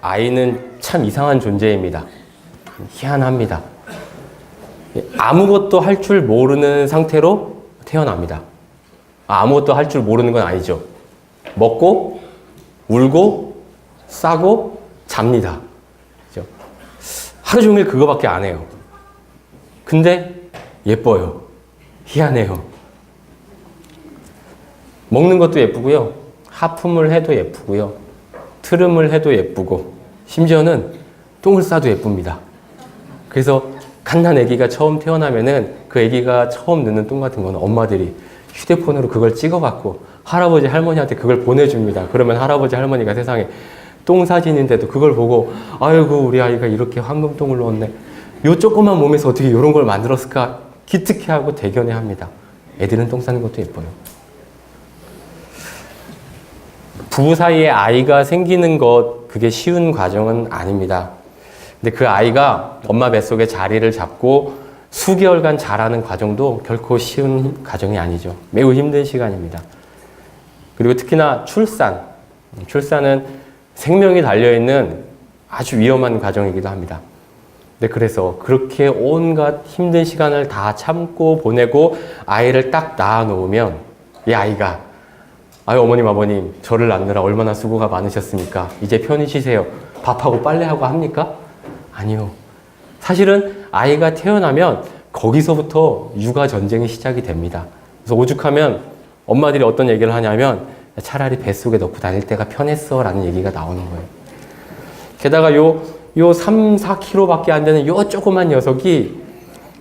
아이는 참 이상한 존재입니다. 희한합니다. 아무것도 할 줄 모르는 상태로 태어납니다. 아무것도 할 줄 모르는 건 아니죠. 먹고, 울고, 싸고, 잡니다. 그죠? 하루 종일 그거밖에 안 해요. 근데 예뻐요. 희한해요. 먹는 것도 예쁘고요. 하품을 해도 예쁘고요. 트름을 해도 예쁘고, 심지어는 똥을 싸도 예쁩니다. 그래서 갓난 아기가 처음 태어나면은 그 아기가 처음 넣는 똥 같은 거는 엄마들이 휴대폰으로 그걸 찍어갖고 할아버지 할머니한테 그걸 보내줍니다. 그러면 할아버지 할머니가 세상에 똥 사진인데도 그걸 보고 아이고 우리 아이가 이렇게 황금똥을 넣었네. 요 조그만 몸에서 어떻게 이런 걸 만들었을까 기특해하고 대견해합니다. 애들은 똥 싸는 것도 예뻐요. 부부 사이에 아이가 생기는 것 그게 쉬운 과정은 아닙니다. 근데 그 아이가 엄마 뱃속에 자리를 잡고 수개월간 자라는 과정도 결코 쉬운 과정이 아니죠. 매우 힘든 시간입니다. 그리고 특히나 출산은 생명이 달려있는 아주 위험한 과정이기도 합니다. 근데 그래서 그렇게 온갖 힘든 시간을 다 참고 보내고 아이를 딱 낳아 놓으면 이 아이가 아유 어머님 아버님 저를 낳느라 얼마나 수고가 많으셨습니까? 이제 편히 쉬세요. 밥하고 빨래하고 합니까? 아니요. 사실은 아이가 태어나면 거기서부터 육아 전쟁이 시작이 됩니다. 그래서 오죽하면 엄마들이 어떤 얘기를 하냐면 차라리 뱃속에 넣고 다닐 때가 편했어 라는 얘기가 나오는 거예요. 게다가 요 3, 4kg밖에 안 되는 요 조그만 녀석이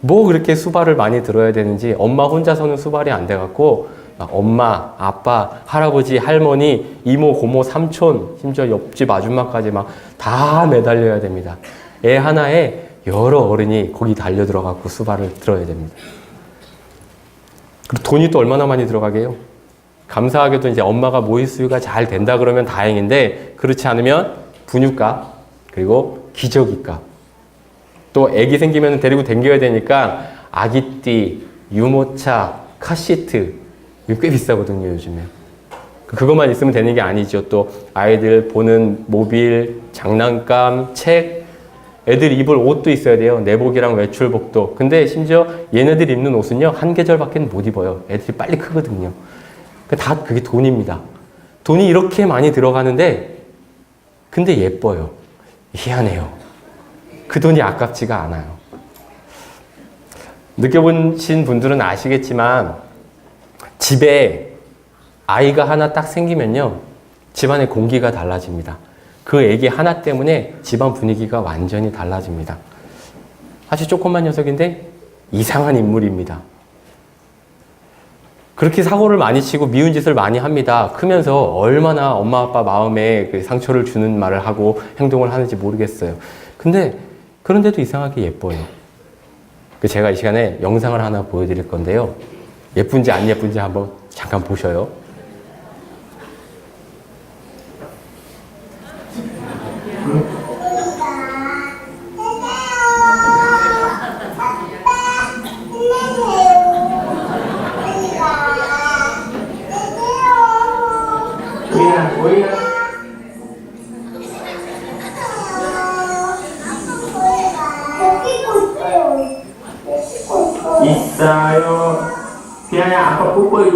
뭐 그렇게 수발을 많이 들어야 되는지 엄마 혼자서는 수발이 안 돼갖고 엄마, 아빠, 할아버지, 할머니, 이모, 고모, 삼촌, 심지어 옆집 아줌마까지 막 다 매달려야 됩니다. 애 하나에 여러 어른이 거기 달려 들어가고 수발을 들어야 됩니다. 그리고 돈이 또 얼마나 많이 들어가게요? 감사하게도 이제 엄마가 모유 수유가 잘 된다 그러면 다행인데 그렇지 않으면 분유값 그리고 기저귀값 또 애기 생기면 데리고 댕겨야 되니까 아기띠, 유모차, 카시트 이거 꽤 비싸거든요 요즘에. 그것만 있으면 되는 게 아니죠. 또 아이들 보는 모빌, 장난감, 책 애들 입을 옷도 있어야 돼요. 내복이랑 외출복도. 근데 심지어 얘네들 입는 옷은요 한 계절밖에 못 입어요. 애들이 빨리 크거든요. 다 그게 돈입니다. 돈이 이렇게 많이 들어가는데 근데 예뻐요. 희한해요. 그 돈이 아깝지가 않아요. 느껴보신 분들은 아시겠지만 집에 아이가 하나 딱 생기면요 집안의 공기가 달라집니다. 그 애기 하나 때문에 집안 분위기가 완전히 달라집니다. 아주 조그만 녀석인데 이상한 인물입니다. 그렇게 사고를 많이 치고 미운 짓을 많이 합니다. 크면서 얼마나 엄마 아빠 마음에 그 상처를 주는 말을 하고 행동을 하는지 모르겠어요. 근데 그런데도 이상하게 예뻐요. 제가 이 시간에 영상을 하나 보여드릴 건데요. 예쁜지 안 예쁜지 한번 잠깐 보셔요. 있어요. 그냥 아빠 뽀뽀해.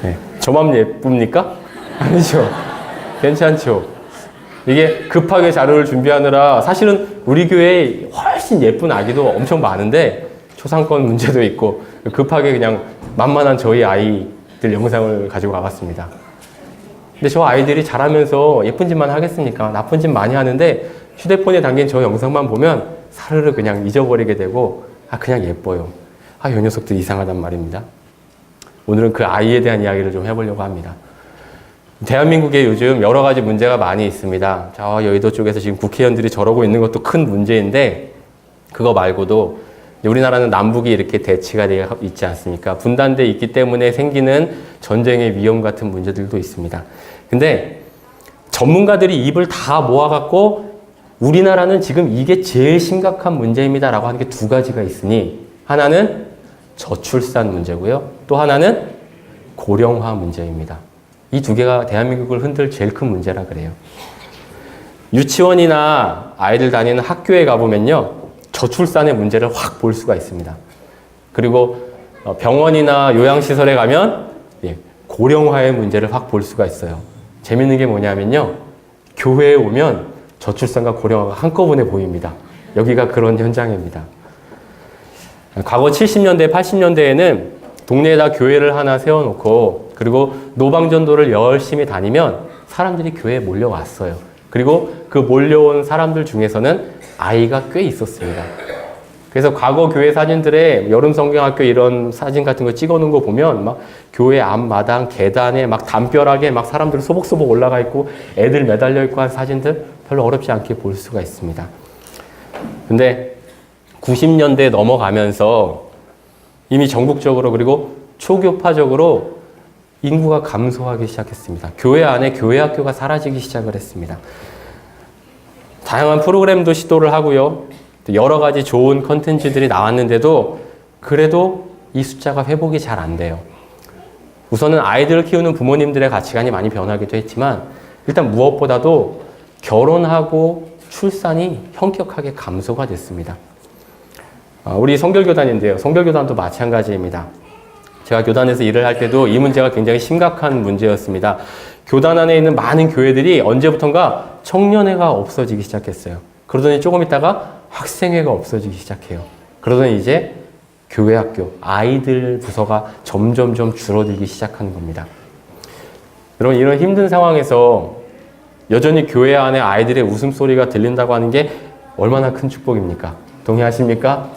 네, 저만 예쁩니까? 아니죠. 괜찮죠. 이게 급하게 자료를 준비하느라 사실은 우리 교회에 훨씬 예쁜 아기도 엄청 많은데 초상권 문제도 있고 급하게 그냥 만만한 저희 아이들 영상을 가지고 와봤습니다. 근데 저 아이들이 자라면서 예쁜 짓만 하겠습니까? 나쁜 짓 많이 하는데 휴대폰에 담긴 저 영상만 보면 사르르 그냥 잊어버리게 되고 그냥 예뻐요. 이 녀석들 이상하단 말입니다. 오늘은 그 아이에 대한 이야기를 좀 해보려고 합니다. 대한민국에 요즘 여러 가지 문제가 많이 있습니다. 저 여의도 쪽에서 지금 국회의원들이 저러고 있는 것도 큰 문제인데 그거 말고도 우리나라는 남북이 이렇게 대치가 되어 있지 않습니까? 분단되어 있기 때문에 생기는 전쟁의 위험 같은 문제들도 있습니다. 근데 전문가들이 입을 다 모아갖고 우리나라는 지금 이게 제일 심각한 문제입니다 라고 하는 게 두 가지가 있으니 하나는 저출산 문제고요. 또 하나는 고령화 문제입니다. 이 두 개가 대한민국을 흔들 제일 큰 문제라 그래요. 유치원이나 아이들 다니는 학교에 가보면요. 저출산의 문제를 확 볼 수가 있습니다. 그리고 병원이나 요양시설에 가면 고령화의 문제를 확 볼 수가 있어요. 재밌는 게 뭐냐면요. 교회에 오면 저출산과 고령화가 한꺼번에 보입니다. 여기가 그런 현장입니다. 과거 70년대, 80년대에는 동네에다 교회를 하나 세워놓고 그리고 노방전도를 열심히 다니면 사람들이 교회에 몰려왔어요. 그리고 그 몰려온 사람들 중에서는 아이가 꽤 있었습니다. 그래서 과거 교회 사진들에 여름 성경학교 이런 사진 같은 거 찍어놓은 거 보면 막 교회 앞마당 계단에 막 담벼락에 막 사람들 소복소복 올라가 있고 애들 매달려 있고 한 사진들 별로 어렵지 않게 볼 수가 있습니다. 근데 90년대 넘어가면서 이미 전국적으로 그리고 초교파적으로 인구가 감소하기 시작했습니다. 교회 안에 교회 학교가 사라지기 시작을 했습니다. 다양한 프로그램도 시도를 하고요. 여러 가지 좋은 컨텐츠들이 나왔는데도 그래도 이 숫자가 회복이 잘 안 돼요. 우선은 아이들을 키우는 부모님들의 가치관이 많이 변하기도 했지만 일단 무엇보다도 결혼하고 출산이 현격하게 감소가 됐습니다. 우리 성결교단인데요. 성결교단도 마찬가지입니다. 제가 교단에서 일을 할 때도 이 문제가 굉장히 심각한 문제였습니다. 교단 안에 있는 많은 교회들이 언제부턴가 청년회가 없어지기 시작했어요. 그러더니 조금 있다가 학생회가 없어지기 시작해요. 그러더니 이제 교회 학교, 아이들 부서가 점점점 줄어들기 시작하는 겁니다. 여러분, 이런 힘든 상황에서 여전히 교회 안에 아이들의 웃음소리가 들린다고 하는 게 얼마나 큰 축복입니까? 동의하십니까?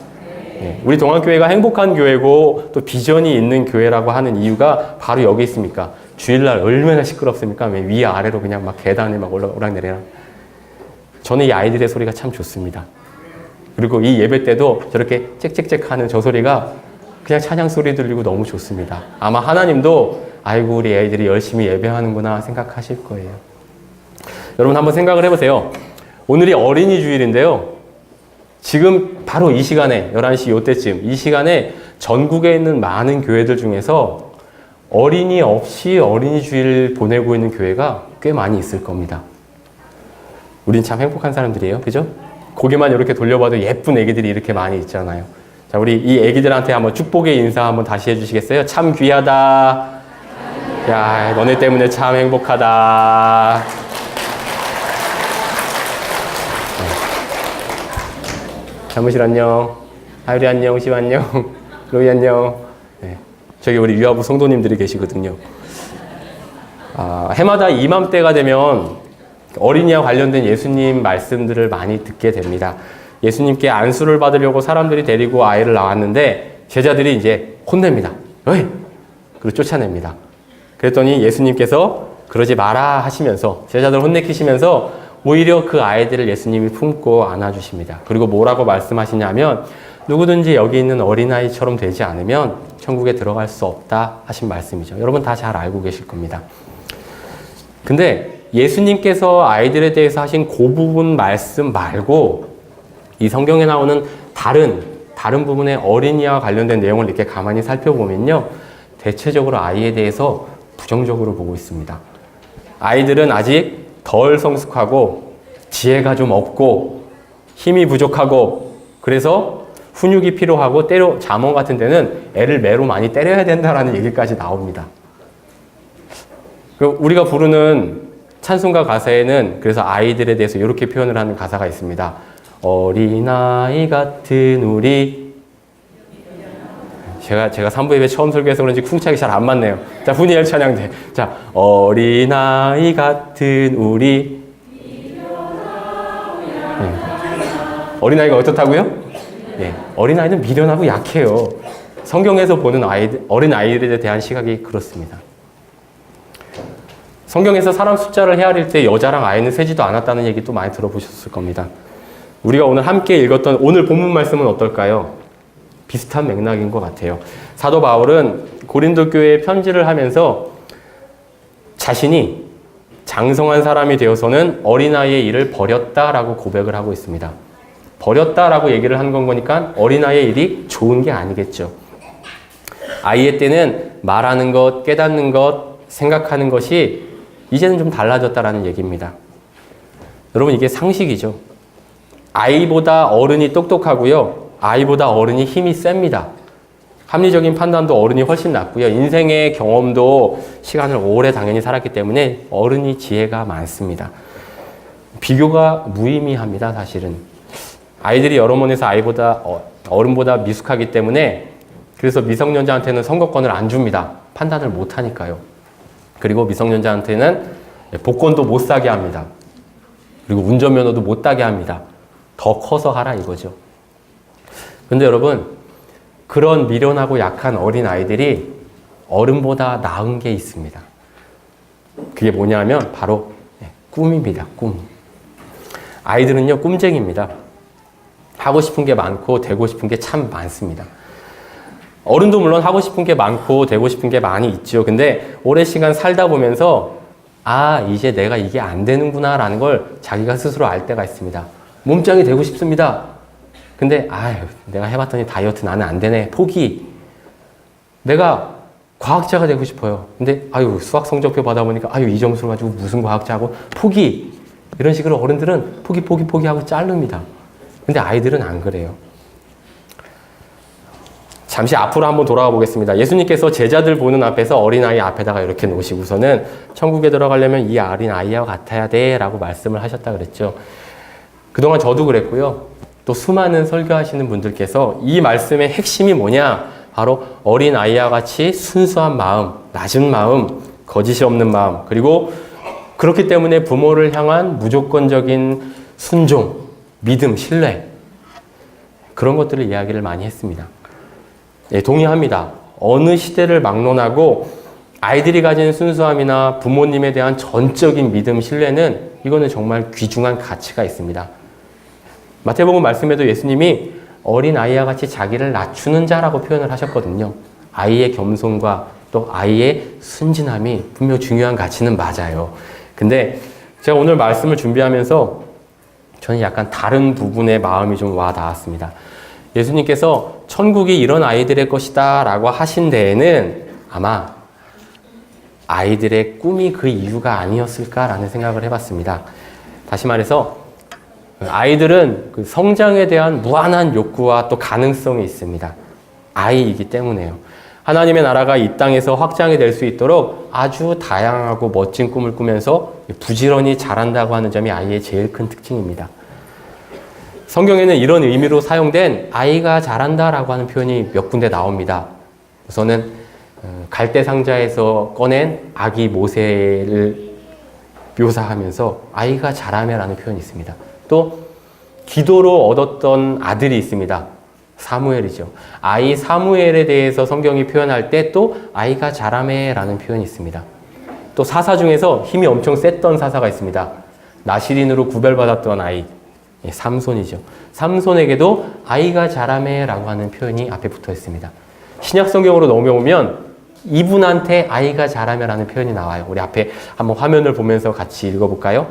네. 우리 동안교회가 행복한 교회고 또 비전이 있는 교회라고 하는 이유가 바로 여기 있습니까? 주일날 얼마나 시끄럽습니까? 왜 위아래로 그냥 막 계단에 막 오락내리락. 저는 이 아이들의 소리가 참 좋습니다. 그리고 이 예배 때도 저렇게 짹짹짹 하는 저 소리가 그냥 찬양 소리 들리고 너무 좋습니다. 아마 하나님도 아이고 우리 애들이 열심히 예배하는구나 생각하실 거예요. 여러분 한번 생각을 해보세요. 오늘이 어린이 주일인데요. 지금 바로 이 시간에 11시 요때쯤 이 시간에 전국에 있는 많은 교회들 중에서 어린이 없이 어린이 주일 보내고 있는 교회가 꽤 많이 있을 겁니다. 우린 참 행복한 사람들이에요. 그죠? 고개만 이렇게 돌려봐도 예쁜 애기들이 이렇게 많이 있잖아요. 자, 우리 이 애기들한테 한번 축복의 인사 한번 다시 해주시겠어요? 참 귀하다. 야, 너네 때문에 참 행복하다. 사무실 안녕. 하율이 안녕. 시우 안녕. 로이 안녕. 네. 저기 우리 유아부 성도님들이 계시거든요. 해마다 이맘때가 되면 어린이와 관련된 예수님 말씀들을 많이 듣게 됩니다. 예수님께 안수를 받으려고 사람들이 데리고 아이를 나왔는데 제자들이 이제 혼냅니다. 어이! 그리고 쫓아냅니다. 그랬더니 예수님께서 그러지 마라 하시면서 제자들 혼내키시면서 오히려 그 아이들을 예수님이 품고 안아주십니다. 그리고 뭐라고 말씀하시냐면 누구든지 여기 있는 어린아이처럼 되지 않으면 천국에 들어갈 수 없다 하신 말씀이죠. 여러분 다 잘 알고 계실 겁니다. 근데 예수님께서 아이들에 대해서 하신 그 부분 말씀 말고 이 성경에 나오는 다른 부분의 어린이와 관련된 내용을 이렇게 가만히 살펴보면요. 대체적으로 아이에 대해서 부정적으로 보고 있습니다. 아이들은 아직 덜 성숙하고 지혜가 좀 없고 힘이 부족하고 그래서 훈육이 필요하고 때로 잠원 같은 데는 애를 매로 많이 때려야 된다라는 얘기까지 나옵니다. 우리가 부르는 찬송가 가사에는 그래서 아이들에 대해서 이렇게 표현을 하는 가사가 있습니다. 어린아이 같은 우리. 제가 3부 예배 처음 설교해서 그런지 쿵짝이 잘 안 맞네요. 자, 훈이엘 찬양대. 자, 어린아이 같은 우리. 네. 어린아이가 어떻다고요? 네. 어린아이는 미련하고 약해요. 성경에서 보는 어린아이들에 대한 시각이 그렇습니다. 성경에서 사람 숫자를 헤아릴 때 여자랑 아이는 세지도 않았다는 얘기 또 많이 들어보셨을 겁니다. 우리가 오늘 함께 읽었던 오늘 본문 말씀은 어떨까요? 비슷한 맥락인 것 같아요. 사도 바울은 고린도 교회에 편지를 하면서 자신이 장성한 사람이 되어서는 어린아이의 일을 버렸다라고 고백을 하고 있습니다. 버렸다라고 얘기를 한 건 거니까 어린아이의 일이 좋은 게 아니겠죠. 아이의 때는 말하는 것, 깨닫는 것, 생각하는 것이 이제는 좀 달라졌다라는 얘기입니다. 여러분, 이게 상식이죠. 아이보다 어른이 똑똑하고요. 아이보다 어른이 힘이 셉니다. 합리적인 판단도 어른이 훨씬 낫고요. 인생의 경험도 시간을 오래 당연히 살았기 때문에 어른이 지혜가 많습니다. 비교가 무의미합니다, 사실은. 아이들이 여러 면에서 어른보다 미숙하기 때문에 그래서 미성년자한테는 선거권을 안 줍니다. 판단을 못 하니까요. 그리고 미성년자한테는 복권도 못 사게 합니다. 그리고 운전면허도 못 따게 합니다. 더 커서 하라 이거죠. 근데 여러분, 그런 미련하고 약한 어린 아이들이 어른보다 나은 게 있습니다. 그게 뭐냐면 바로 꿈입니다. 꿈. 아이들은요, 꿈쟁이입니다. 하고 싶은 게 많고 되고 싶은 게 참 많습니다. 어른도 물론 하고 싶은 게 많고 되고 싶은 게 많이 있죠. 근데 오랜 시간 살다 보면서 이제 내가 이게 안 되는구나 라는 걸 자기가 스스로 알 때가 있습니다. 몸짱이 되고 싶습니다. 근데 내가 해봤더니 다이어트 나는 안 되네. 포기. 내가 과학자가 되고 싶어요. 근데 수학 성적표 받아보니까 이 점수를 가지고 무슨 과학자하고 포기. 이런 식으로 어른들은 포기하고 자릅니다. 근데 아이들은 안 그래요. 잠시 앞으로 한번 돌아가 보겠습니다. 예수님께서 제자들 보는 앞에서 어린아이 앞에다가 이렇게 놓으시고서는 천국에 들어가려면 이 어린아이와 같아야 돼 라고 말씀을 하셨다 그랬죠. 그동안 저도 그랬고요. 또 수많은 설교하시는 분들께서 이 말씀의 핵심이 뭐냐? 바로 어린아이와 같이 순수한 마음, 낮은 마음, 거짓이 없는 마음, 그리고 그렇기 때문에 부모를 향한 무조건적인 순종, 믿음, 신뢰, 그런 것들을 이야기를 많이 했습니다. 동의합니다. 어느 시대를 막론하고 아이들이 가진 순수함이나 부모님에 대한 전적인 믿음, 신뢰는 이거는 정말 귀중한 가치가 있습니다. 마태복음 말씀에도 예수님이 어린아이와 같이 자기를 낮추는 자라고 표현을 하셨거든요. 아이의 겸손과 또 아이의 순진함이 분명 중요한 가치는 맞아요. 근데 제가 오늘 말씀을 준비하면서 저는 약간 다른 부분의 마음이 좀 와 닿았습니다. 예수님께서 천국이 이런 아이들의 것이다 라고 하신 데에는 아마 아이들의 꿈이 그 이유가 아니었을까라는 생각을 해봤습니다. 다시 말해서 아이들은 그 성장에 대한 무한한 욕구와 또 가능성이 있습니다. 아이이기 때문에요. 하나님의 나라가 이 땅에서 확장이 될 수 있도록 아주 다양하고 멋진 꿈을 꾸면서 부지런히 자란다고 하는 점이 아이의 제일 큰 특징입니다. 성경에는 이런 의미로 사용된 아이가 자란다라고 하는 표현이 몇 군데 나옵니다. 우선은 갈대 상자에서 꺼낸 아기 모세를 묘사하면서 아이가 자라매라는 표현이 있습니다. 또 기도로 얻었던 아들이 있습니다. 사무엘이죠. 아이 사무엘에 대해서 성경이 표현할 때 또 아이가 자라매라는 표현이 있습니다. 또 사사 중에서 힘이 엄청 셌던 사사가 있습니다. 나시린으로 구별받았던 아이, 삼손이죠. 삼손에게도 아이가 자라매라고 하는 표현이 앞에 붙어 있습니다. 신약 성경으로 넘어오면 이분한테 아이가 자라매라는 표현이 나와요. 우리 앞에 한번 화면을 보면서 같이 읽어볼까요?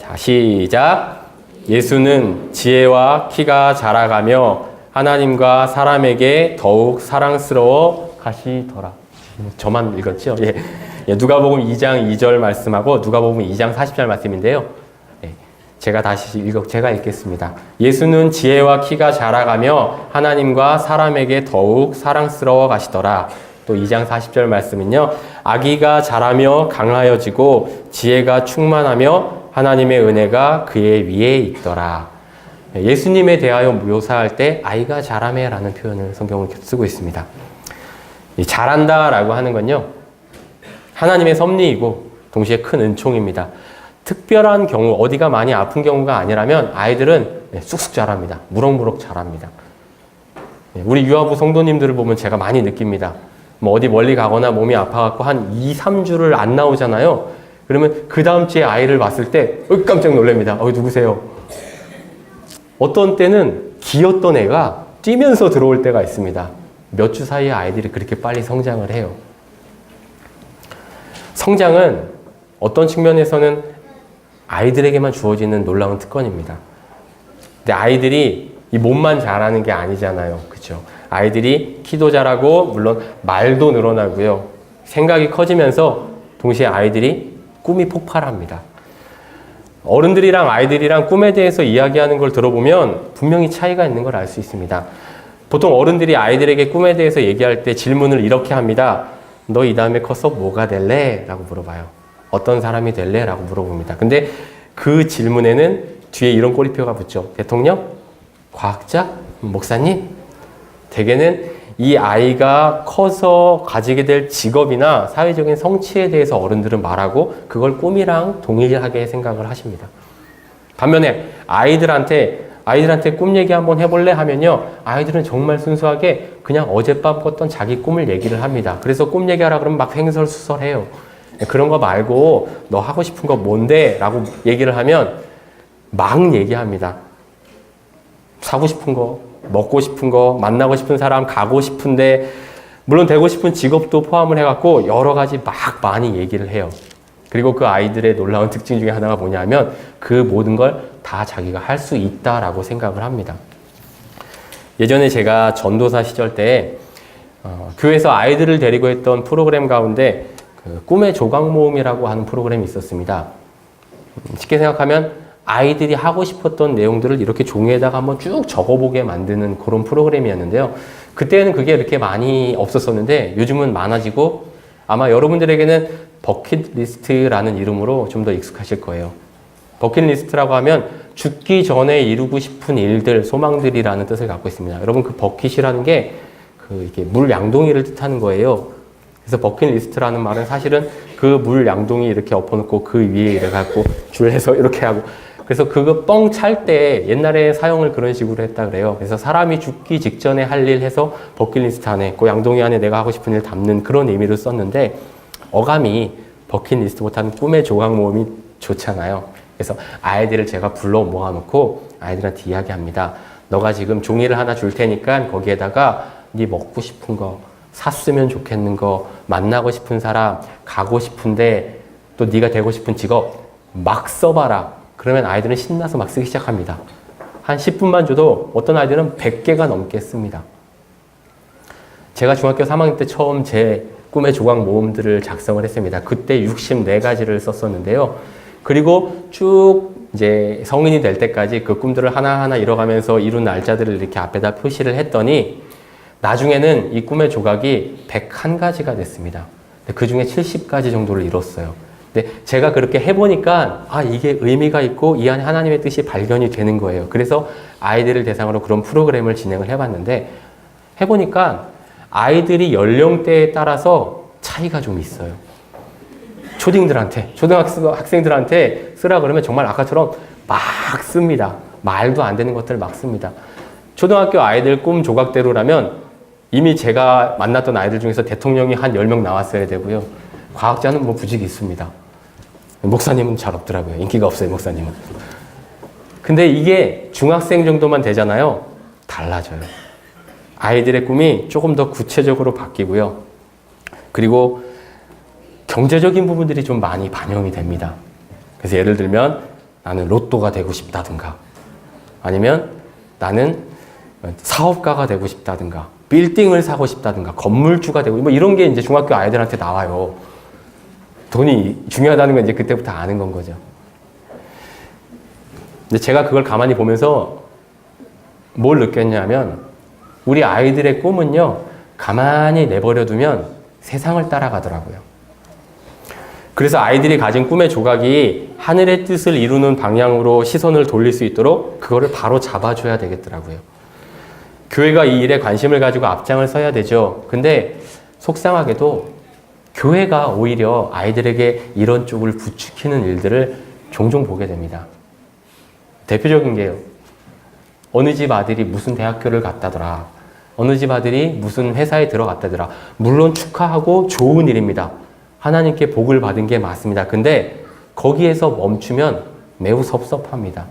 자, 시작. 예수는 지혜와 키가 자라가며 하나님과 사람에게 더욱 사랑스러워 가시더라. 저만 읽었죠? 누가복음 2장 2절 말씀하고 누가복음 2장 40절 말씀인데요. 제가 읽겠습니다. 예수는 지혜와 키가 자라가며 하나님과 사람에게 더욱 사랑스러워 가시더라. 또 2장 40절 말씀은요. 아기가 자라며 강하여지고 지혜가 충만하며 하나님의 은혜가 그의 위에 있더라. 예수님에 대하여 묘사할 때 아이가 자라매라는 표현을 성경은 쓰고 있습니다. 이 자란다라고 하는 건요. 하나님의 섭리이고 동시에 큰 은총입니다. 특별한 경우, 어디가 많이 아픈 경우가 아니라면 아이들은 쑥쑥 자랍니다. 무럭무럭 자랍니다. 우리 유아부 성도님들을 보면 제가 많이 느낍니다. 어디 멀리 가거나 몸이 아파갖고 한 2, 3주를 안 나오잖아요. 그러면 그 다음 주에 아이를 봤을 때 깜짝 놀랍니다. 누구세요? 어떤 때는 기었던 애가 뛰면서 들어올 때가 있습니다. 몇 주 사이에 아이들이 그렇게 빨리 성장을 해요. 성장은 어떤 측면에서는 아이들에게만 주어지는 놀라운 특권입니다. 근데 아이들이 이 몸만 자라는 게 아니잖아요. 그렇죠? 아이들이 키도 자라고 물론 말도 늘어나고요. 생각이 커지면서 동시에 아이들이 꿈이 폭발합니다. 어른들이랑 아이들이랑 꿈에 대해서 이야기하는 걸 들어보면 분명히 차이가 있는 걸 알 수 있습니다. 보통 어른들이 아이들에게 꿈에 대해서 얘기할 때 질문을 이렇게 합니다. 너 이 다음에 커서 뭐가 될래? 라고 물어봐요. 어떤 사람이 될래? 라고 물어봅니다. 근데 그 질문에는 뒤에 이런 꼬리표가 붙죠. 대통령? 과학자? 목사님? 대개는 이 아이가 커서 가지게 될 직업이나 사회적인 성취에 대해서 어른들은 말하고 그걸 꿈이랑 동일하게 생각을 하십니다. 반면에 아이들한테 꿈 얘기 한번 해볼래 하면요. 아이들은 정말 순수하게 그냥 어젯밤 꿨던 자기 꿈을 얘기를 합니다. 그래서 꿈 얘기하라 그러면 막 횡설수설해요. 그런 거 말고 너 하고 싶은 거 뭔데? 라고 얘기를 하면 막 얘기합니다. 사고 싶은 거, 먹고 싶은 거, 만나고 싶은 사람, 가고 싶은데 물론 되고 싶은 직업도 포함을 해갖고 여러 가지 막 많이 얘기를 해요. 그리고 그 아이들의 놀라운 특징 중에 하나가 뭐냐면 그 모든 걸 다 자기가 할 수 있다라고 생각을 합니다. 예전에 제가 전도사 시절 때 교회에서 아이들을 데리고 했던 프로그램 가운데 그 꿈의 조각 모음이라고 하는 프로그램이 있었습니다. 쉽게 생각하면 아이들이 하고 싶었던 내용들을 이렇게 종이에다가 한번 쭉 적어보게 만드는 그런 프로그램이었는데요. 그때는 그게 이렇게 많이 없었었는데 요즘은 많아지고 아마 여러분들에게는 버킷리스트라는 이름으로 좀 더 익숙하실 거예요. 버킷리스트라고 하면 죽기 전에 이루고 싶은 일들, 소망들이라는 뜻을 갖고 있습니다. 여러분 그 버킷이라는 게 이게 물 양동이를 뜻하는 거예요. 그래서 버킷리스트라는 말은 사실은 그 물 양동이 이렇게 엎어놓고 그 위에 이래 갖고 줄해서 이렇게 하고 그래서 그거 뻥 찰 때 옛날에 사용을 그런 식으로 했다 그래요. 그래서 사람이 죽기 직전에 할 일 해서 버킷리스트 안에 그 양동이 안에 내가 하고 싶은 일 담는 그런 의미로 썼는데 어감이 버킷리스트보다는 꿈의 조각 모음이 좋잖아요. 그래서 아이들을 제가 불러 모아놓고 아이들한테 이야기합니다. 너가 지금 종이를 하나 줄 테니까 거기에다가 네 먹고 싶은 거, 샀으면 좋겠는 거, 만나고 싶은 사람, 가고 싶은데 또 네가 되고 싶은 직업 막 써봐라. 그러면 아이들은 신나서 막 쓰기 시작합니다. 한 10분만 줘도 어떤 아이들은 100개가 넘게 씁니다. 제가 중학교 3학년 때 처음 제 꿈의 조각 모음들을 작성을 했습니다. 그때 64가지를 썼었는데요. 그리고 쭉 이제 성인이 될 때까지 그 꿈들을 하나하나 이뤄가면서 이룬 날짜들을 이렇게 앞에다 표시를 했더니 나중에는 이 꿈의 조각이 101가지가 됐습니다. 그 중에 70가지 정도를 이뤘어요. 근데 제가 그렇게 해보니까 이게 의미가 있고 이 안에 하나님의 뜻이 발견이 되는 거예요. 그래서 아이들을 대상으로 그런 프로그램을 진행을 해봤는데 해보니까 아이들이 연령대에 따라서 차이가 좀 있어요. 초등학생들한테 쓰라 그러면 정말 아까처럼 막 씁니다. 말도 안 되는 것들을 막 씁니다. 초등학교 아이들 꿈 조각대로라면 이미 제가 만났던 아이들 중에서 대통령이 한 10명 나왔어야 되고요. 과학자는 뭐 부직이 있습니다. 목사님은 잘 없더라고요. 인기가 없어요, 목사님은. 근데 이게 중학생 정도만 되잖아요. 달라져요. 아이들의 꿈이 조금 더 구체적으로 바뀌고요. 그리고 경제적인 부분들이 좀 많이 반영이 됩니다. 그래서 예를 들면 나는 로또가 되고 싶다든가 아니면 나는 사업가가 되고 싶다든가 빌딩을 사고 싶다든가 건물주가 되고 뭐 이런 게 이제 중학교 아이들한테 나와요. 돈이 중요하다는 건 이제 그때부터 아는 건 거죠. 근데 제가 그걸 가만히 보면서 뭘 느꼈냐면 우리 아이들의 꿈은요 가만히 내버려두면 세상을 따라가더라고요. 그래서 아이들이 가진 꿈의 조각이 하늘의 뜻을 이루는 방향으로 시선을 돌릴 수 있도록 그거를 바로 잡아줘야 되겠더라고요. 교회가 이 일에 관심을 가지고 앞장을 서야 되죠. 근데 속상하게도 교회가 오히려 아이들에게 이런 쪽을 부추기는 일들을 종종 보게 됩니다. 대표적인 게요. 어느 집 아들이 무슨 대학교를 갔다더라. 어느 집 아들이 무슨 회사에 들어갔다더라. 물론 축하하고 좋은 일입니다. 하나님께 복을 받은 게 맞습니다. 근데 거기에서 멈추면 매우 섭섭합니다.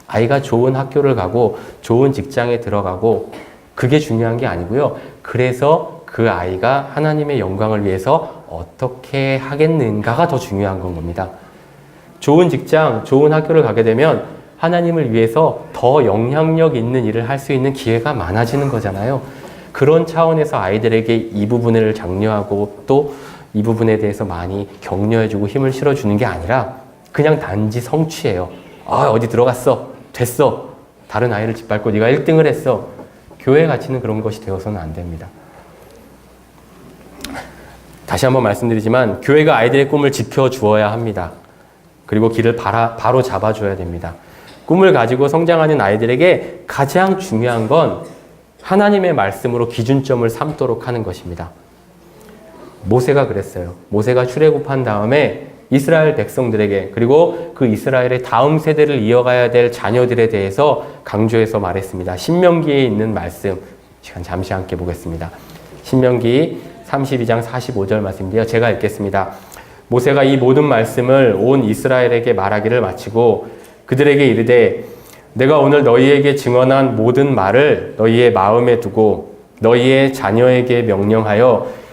아이가 좋은 학교를 가고 좋은 직장에 들어가고 그게 중요한 게 아니고요. 그래서 그 아이가 하나님의 영광을 위해서 어떻게 하겠는가가 더 중요한 건 겁니다. 좋은 직장, 좋은 학교를 가게 되면 하나님을 위해서 더 영향력 있는 일을 할 수 있는 기회가 많아지는 거잖아요. 그런 차원에서 아이들에게 이 부분을 장려하고 또 이 부분에 대해서 많이 격려해주고 힘을 실어주는 게 아니라 그냥 단지 성취예요. 어디 들어갔어. 됐어. 다른 아이를 짓밟고 네가 1등을 했어. 교회 가치는 그런 것이 되어서는 안 됩니다. 다시 한번 말씀드리지만 교회가 아이들의 꿈을 지켜주어야 합니다. 그리고 길을 바로 잡아줘야 됩니다. 꿈을 가지고 성장하는 아이들에게 가장 중요한 건 하나님의 말씀으로 기준점을 삼도록 하는 것입니다. 모세가 그랬어요. 모세가 출애굽한 다음에 이스라엘 백성들에게 그리고 그 이스라엘의 다음 세대를 이어가야 될 자녀들에 대해서 강조해서 말했습니다. 신명기에 있는 말씀, 시간 잠시 함께 보겠습니다. 신명기 32장 45절 말씀인데요. 제가 읽겠습니다. 모세가 이 모든 말씀을 온 이스라엘에게 말하기를 마치고 그들에게 이르되 내가 오늘 너희에게 증언한 모든 말을 너희의 마음에 두고 너희의 자녀에게 명령하여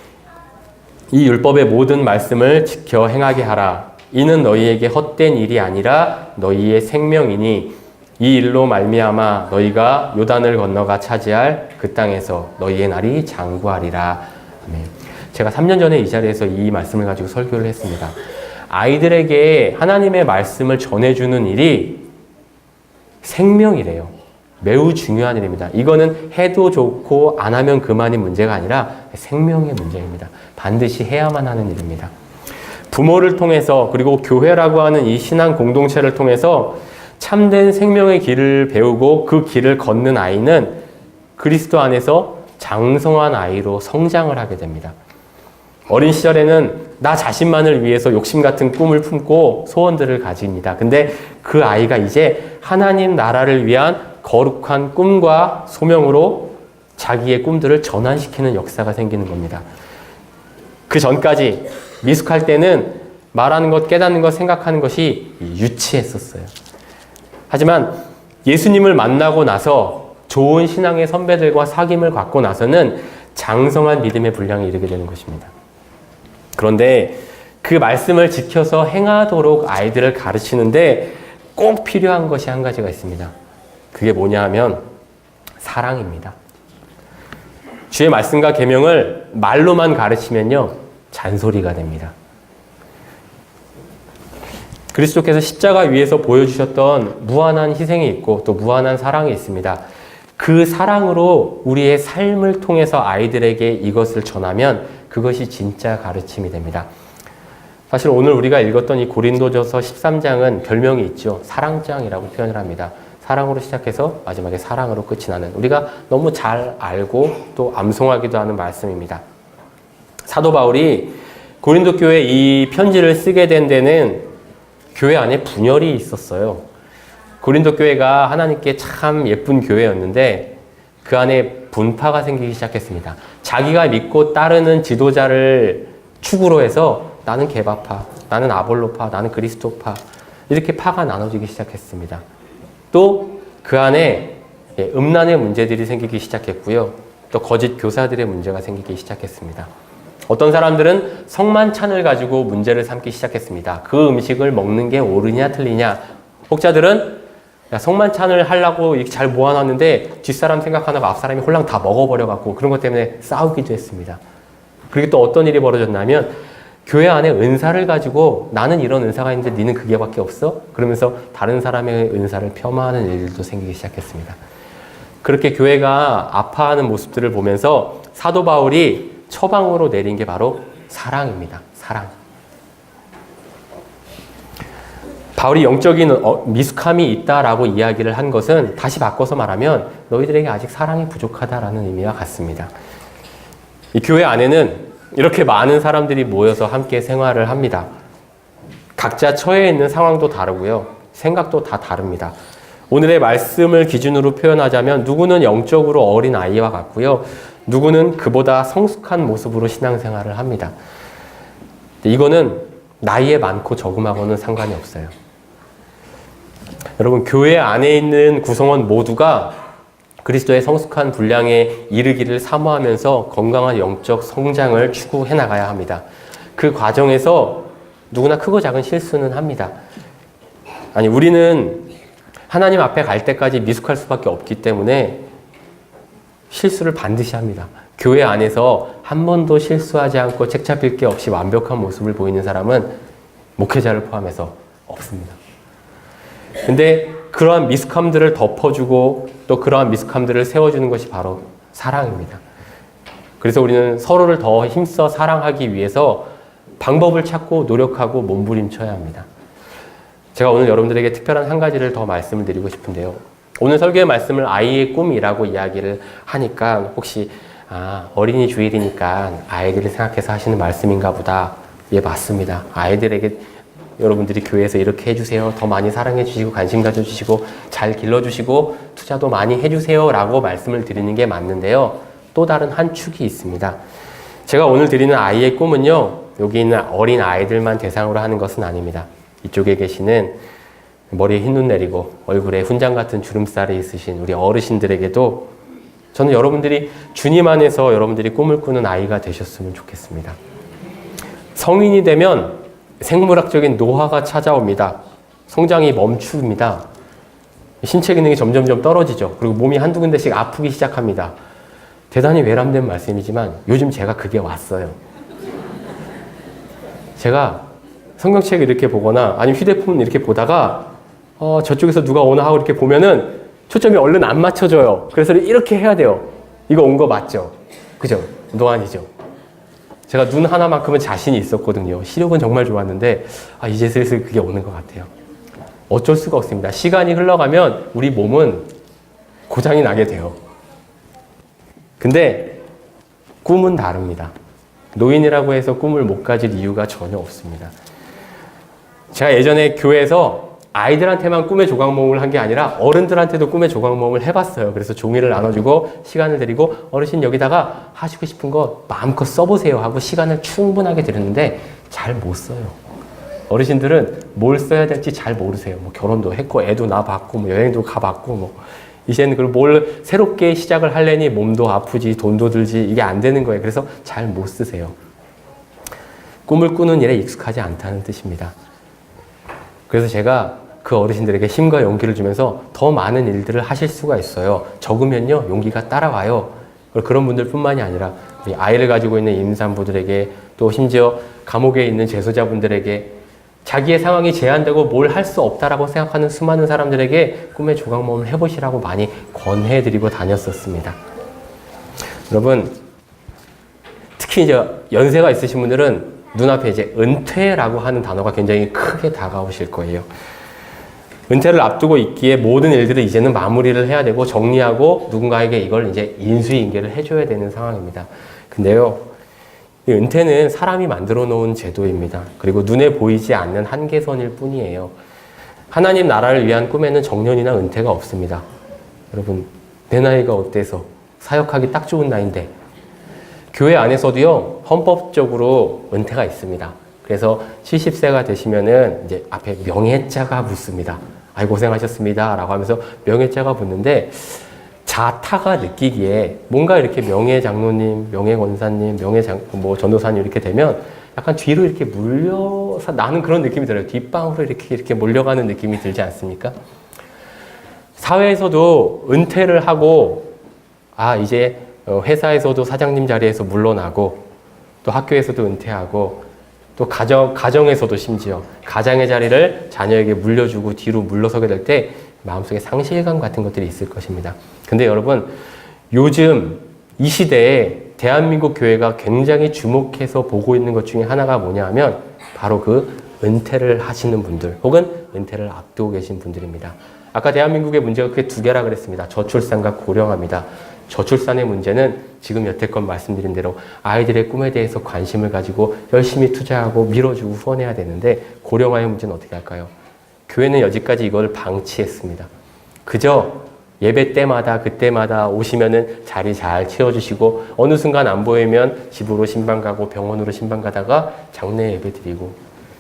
이 율법의 모든 말씀을 지켜 행하게 하라. 이는 너희에게 헛된 일이 아니라 너희의 생명이니 이 일로 말미암아 너희가 요단을 건너가 차지할 그 땅에서 너희의 날이 장구하리라. 아멘. 제가 3년 전에 이 자리에서 이 말씀을 가지고 설교를 했습니다. 아이들에게 하나님의 말씀을 전해주는 일이 생명이래요. 매우 중요한 일입니다. 이거는 해도 좋고 안 하면 그만인 문제가 아니라 생명의 문제입니다. 반드시 해야만 하는 일입니다. 부모를 통해서 그리고 교회라고 하는 이 신앙 공동체를 통해서 참된 생명의 길을 배우고 그 길을 걷는 아이는 그리스도 안에서 장성한 아이로 성장을 하게 됩니다. 어린 시절에는 나 자신만을 위해서 욕심 같은 꿈을 품고 소원들을 가집니다. 근데 그 아이가 이제 하나님 나라를 위한 거룩한 꿈과 소명으로 자기의 꿈들을 전환시키는 역사가 생기는 겁니다. 그 전까지 미숙할 때는 말하는 것, 깨닫는 것, 생각하는 것이 유치했었어요. 하지만 예수님을 만나고 나서 좋은 신앙의 선배들과 사귐을 갖고 나서는 장성한 믿음의 분량에 이르게 되는 것입니다. 그런데 그 말씀을 지켜서 행하도록 아이들을 가르치는데 꼭 필요한 것이 한 가지가 있습니다. 그게 뭐냐 하면 사랑입니다. 주의 말씀과 계명을 말로만 가르치면요 잔소리가 됩니다. 그리스도께서 십자가 위에서 보여주셨던 무한한 희생이 있고 또 무한한 사랑이 있습니다. 그 사랑으로 우리의 삶을 통해서 아이들에게 이것을 전하면 그것이 진짜 가르침이 됩니다. 사실 오늘 우리가 읽었던 이 고린도전서 13장은 별명이 있죠. 사랑장이라고 표현을 합니다. 사랑으로 시작해서 마지막에 사랑으로 끝이 나는 우리가 너무 잘 알고 또 암송하기도 하는 말씀입니다. 사도 바울이 고린도 교회에 이 편지를 쓰게 된 데는 교회 안에 분열이 있었어요. 고린도 교회가 하나님께 참 예쁜 교회였는데 그 안에 분파가 생기기 시작했습니다. 자기가 믿고 따르는 지도자를 축으로 해서 나는 게바파, 나는 아볼로파, 나는 그리스도파 이렇게 파가 나눠지기 시작했습니다. 또 그 안에 음란의 문제들이 생기기 시작했고요. 또 거짓 교사들의 문제가 생기기 시작했습니다. 어떤 사람들은 성만찬을 가지고 문제를 삼기 시작했습니다. 그 음식을 먹는 게 옳으냐 틀리냐. 혹자들은 성만찬을 하려고 이렇게 잘 모아놨는데 뒷사람 생각하다가 앞사람이 홀랑 다 먹어버려갖고 그런 것 때문에 싸우기도 했습니다. 그리고 또 어떤 일이 벌어졌냐면 교회 안에 은사를 가지고 나는 이런 은사가 있는데 니는 그게밖에 없어? 그러면서 다른 사람의 은사를 폄하하는 일들도 생기기 시작했습니다. 그렇게 교회가 아파하는 모습들을 보면서 사도 바울이 처방으로 내린 게 바로 사랑입니다. 사랑. 바울이 영적인 미숙함이 있다라고 이야기를 한 것은 다시 바꿔서 말하면 너희들에게 아직 사랑이 부족하다라는 의미와 같습니다. 이 교회 안에는 이렇게 많은 사람들이 모여서 함께 생활을 합니다. 각자 처해 있는 상황도 다르고요. 생각도 다 다릅니다. 오늘의 말씀을 기준으로 표현하자면 누구는 영적으로 어린 아이와 같고요. 누구는 그보다 성숙한 모습으로 신앙생활을 합니다. 이거는 나이에 많고 적음하고는 상관이 없어요. 여러분, 교회 안에 있는 구성원 모두가 그리스도의 성숙한 분량에 이르기를 사모하면서 건강한 영적 성장을 추구해 나가야 합니다. 그 과정에서 누구나 크고 작은 실수는 합니다. 아니, 우리는 하나님 앞에 갈 때까지 미숙할 수밖에 없기 때문에 실수를 반드시 합니다. 교회 안에서 한 번도 실수하지 않고 책 잡힐 게 없이 완벽한 모습을 보이는 사람은 목회자를 포함해서 없습니다. 근데 그러한 미숙함들을 덮어주고 또 그러한 미숙함들을 세워주는 것이 바로 사랑입니다. 그래서 우리는 서로를 더 힘써 사랑하기 위해서 방법을 찾고 노력하고 몸부림쳐야 합니다. 제가 오늘 여러분들에게 특별한 한 가지를 더 말씀을 드리고 싶은데요. 오늘 설교의 말씀을 아이의 꿈이라고 이야기를 하니까 혹시 어린이 주일이니까 아이들을 생각해서 하시는 말씀인가 보다. 예, 맞습니다. 아이들에게 여러분들이 교회에서 이렇게 해주세요. 더 많이 사랑해 주시고 관심 가져주시고 잘 길러주시고 투자도 많이 해주세요 라고 말씀을 드리는 게 맞는데요. 또 다른 한 축이 있습니다. 제가 오늘 드리는 아이의 꿈은요. 여기 있는 어린 아이들만 대상으로 하는 것은 아닙니다. 이쪽에 계시는 머리에 흰 눈 내리고 얼굴에 훈장 같은 주름살이 있으신 우리 어르신들에게도 저는 여러분들이 주님 안에서 여러분들이 꿈을 꾸는 아이가 되셨으면 좋겠습니다. 성인이 되면 생물학적인 노화가 찾아옵니다. 성장이 멈춥니다. 신체 기능이 점점점 떨어지죠. 그리고 몸이 한두 군데씩 아프기 시작합니다. 대단히 외람된 말씀이지만 요즘 제가 그게 왔어요. 제가 성경책을 이렇게 보거나 아니면 휴대폰 이렇게 보다가 저쪽에서 누가 오나 하고 이렇게 보면은 초점이 얼른 안 맞춰져요. 그래서 이렇게 해야 돼요. 이거 온 거 맞죠? 그죠? 노안이죠. 제가 눈 하나만큼은 자신이 있었거든요. 시력은 정말 좋았는데 이제 슬슬 그게 오는 것 같아요. 어쩔 수가 없습니다. 시간이 흘러가면 우리 몸은 고장이 나게 돼요. 근데 꿈은 다릅니다. 노인이라고 해서 꿈을 못 가질 이유가 전혀 없습니다. 제가 예전에 교회에서 아이들한테만 꿈의 조각 모음을 한 게 아니라 어른들한테도 꿈의 조각 모음을 해봤어요. 그래서 종이를 나눠주고 시간을 드리고 어르신 여기다가 하시고 싶은 거 마음껏 써보세요 하고 시간을 충분하게 드렸는데 잘 못 써요. 어르신들은 뭘 써야 될지 잘 모르세요. 뭐 결혼도 했고 애도 낳아봤고 뭐 여행도 가봤고 뭐 이제는 그걸 뭘 새롭게 시작을 하려니 몸도 아프지 돈도 들지 이게 안 되는 거예요. 그래서 잘 못 쓰세요. 꿈을 꾸는 일에 익숙하지 않다는 뜻입니다. 그래서 제가 그 어르신들에게 힘과 용기를 주면서 더 많은 일들을 하실 수가 있어요. 적으면요 용기가 따라와요. 그런 분들뿐만이 아니라 우리 아이를 가지고 있는 임산부들에게 또 심지어 감옥에 있는 재소자분들에게 자기의 상황이 제한되고 뭘 할 수 없다라고 생각하는 수많은 사람들에게 꿈의 조각 모음을 해보시라고 많이 권해드리고 다녔었습니다. 여러분 특히 이제 연세가 있으신 분들은 눈앞에 이제 은퇴라고 하는 단어가 굉장히 크게 다가오실 거예요. 은퇴를 앞두고 있기에 모든 일들을 이제는 마무리를 해야 되고 정리하고 누군가에게 이걸 이제 인수인계를 해줘야 되는 상황입니다. 근데요, 이 은퇴는 사람이 만들어 놓은 제도입니다. 그리고 눈에 보이지 않는 한계선일 뿐이에요. 하나님 나라를 위한 꿈에는 정년이나 은퇴가 없습니다. 여러분, 내 나이가 어때서 사역하기 딱 좋은 나이인데 교회 안에서도요, 헌법적으로 은퇴가 있습니다. 그래서 70세가 되시면은 이제 앞에 명예자가 붙습니다. 아이 고생하셨습니다. 라고 하면서 명예자가 붙는데 자타가 느끼기에 뭔가 이렇게 명예장로님, 명예권사님, 뭐 전도사님 이렇게 되면 약간 뒤로 이렇게 물려서 나는 그런 느낌이 들어요. 뒷방으로 이렇게 몰려가는 느낌이 들지 않습니까? 사회에서도 은퇴를 하고 이제 회사에서도 사장님 자리에서 물러나고 또 학교에서도 은퇴하고 또 가정에서도 심지어 가장의 자리를 자녀에게 물려주고 뒤로 물러서게 될 때 마음속에 상실감 같은 것들이 있을 것입니다. 근데 여러분 요즘 이 시대에 대한민국 교회가 굉장히 주목해서 보고 있는 것 중에 하나가 뭐냐 하면 바로 그 은퇴를 하시는 분들 혹은 은퇴를 앞두고 계신 분들입니다. 아까 대한민국의 문제가 크게 두 개라 그랬습니다. 저출산과 고령화입니다. 저출산의 문제는 지금 여태껏 말씀드린 대로 아이들의 꿈에 대해서 관심을 가지고 열심히 투자하고 밀어주고 후원해야 되는데 고령화의 문제는 어떻게 할까요? 교회는 여지까지 이걸 방치했습니다. 그저 예배 때마다 그때마다 오시면은 자리 잘 채워주시고 어느 순간 안 보이면 집으로 신방 가고 병원으로 신방 가다가 장례 예배 드리고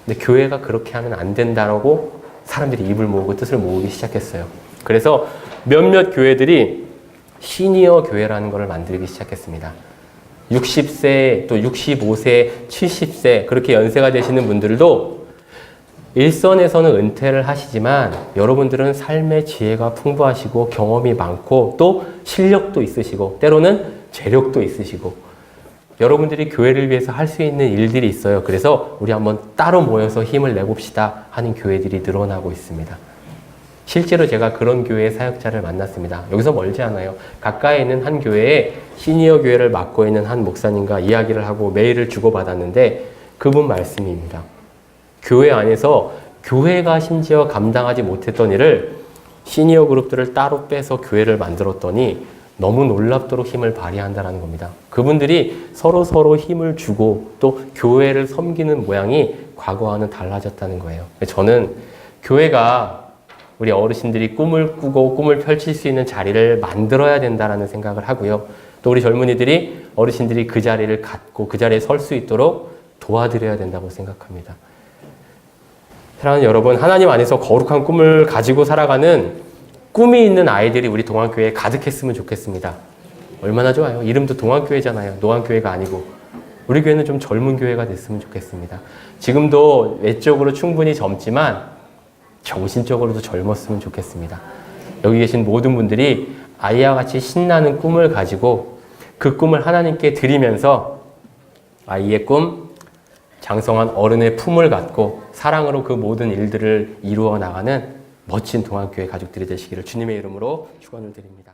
근데 교회가 그렇게 하면 안 된다라고 사람들이 입을 모으고 뜻을 모으기 시작했어요. 그래서 몇몇 교회들이 시니어 교회라는 것을 만들기 시작했습니다. 60세, 또 65세, 70세 그렇게 연세가 되시는 분들도 일선에서는 은퇴를 하시지만 여러분들은 삶의 지혜가 풍부하시고 경험이 많고 또 실력도 있으시고 때로는 재력도 있으시고 여러분들이 교회를 위해서 할 수 있는 일들이 있어요. 그래서 우리 한번 따로 모여서 힘을 내봅시다 하는 교회들이 늘어나고 있습니다. 실제로 제가 그런 교회의 사역자를 만났습니다. 여기서 멀지 않아요. 가까이 있는 한 교회에 시니어 교회를 맡고 있는 한 목사님과 이야기를 하고 메일을 주고받았는데 그분 말씀입니다. 교회 안에서 교회가 심지어 감당하지 못했던 일을 시니어 그룹들을 따로 빼서 교회를 만들었더니 너무 놀랍도록 힘을 발휘한다는 겁니다. 그분들이 서로 힘을 주고 또 교회를 섬기는 모양이 과거와는 달라졌다는 거예요. 저는 교회가 우리 어르신들이 꿈을 꾸고 꿈을 펼칠 수 있는 자리를 만들어야 된다는 생각을 하고요. 또 우리 젊은이들이 어르신들이 그 자리를 갖고 그 자리에 설 수 있도록 도와드려야 된다고 생각합니다. 사랑하는 여러분, 하나님 안에서 거룩한 꿈을 가지고 살아가는 꿈이 있는 아이들이 우리 동안교회에 가득했으면 좋겠습니다. 얼마나 좋아요. 이름도 동안교회잖아요. 노안교회가 아니고. 우리 교회는 좀 젊은 교회가 됐으면 좋겠습니다. 지금도 외적으로 충분히 젊지만 정신적으로도 젊었으면 좋겠습니다. 여기 계신 모든 분들이 아이와 같이 신나는 꿈을 가지고 그 꿈을 하나님께 드리면서 아이의 꿈, 장성한 어른의 품을 갖고 사랑으로 그 모든 일들을 이루어 나가는 멋진 동안교회 가족들이 되시기를 주님의 이름으로 축원을 드립니다.